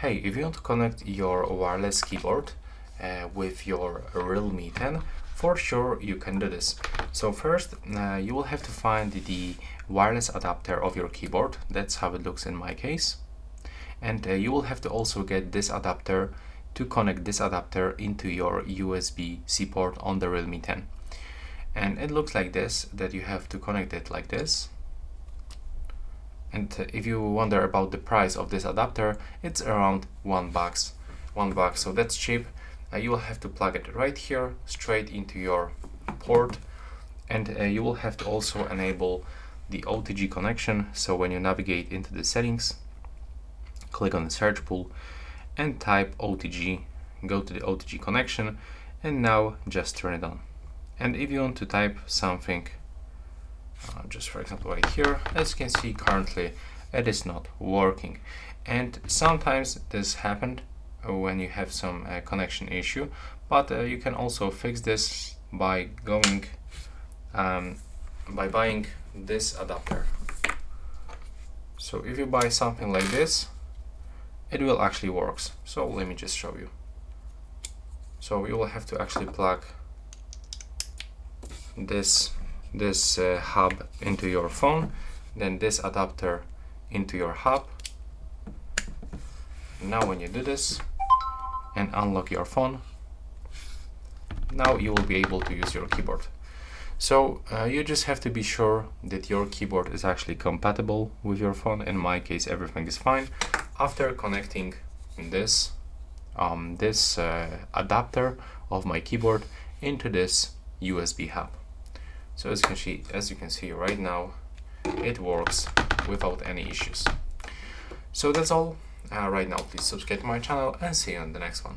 Hey, if you want to connect your wireless keyboard with your Realme 10, for sure you can do this. So first, you will have to find the wireless adapter of your keyboard. That's how it looks in my case. And you will have to also get this adapter to connect this adapter into your USB-C port on the Realme 10. And it looks like this, that you have to connect it like this. And if you wonder about the price of this adapter, it's around $1, so that's cheap. You will have to plug it right here, straight into your port, and you will have to also enable the OTG connection. So when you navigate into the settings, click on the search pool and type OTG, go to the OTG connection, and now just turn it on. And if you want to type something, just for example right here, as you can see currently it is not working, and sometimes this happened when you have some connection issue, but you can also fix this by going by buying this adapter. So if you buy something like this, it will actually works. So let me just show you. So you will have to actually plug this hub into your phone, then this adapter into your hub. Now when you do this and unlock your phone, now you will be able to use your keyboard. So you just have to be sure that your keyboard is actually compatible with your phone. In my case, everything is fine. After connecting this adapter of my keyboard into this USB hub. So as you can see right now, it works without any issues. So that's all right now. Please subscribe to my channel and see you on the next one.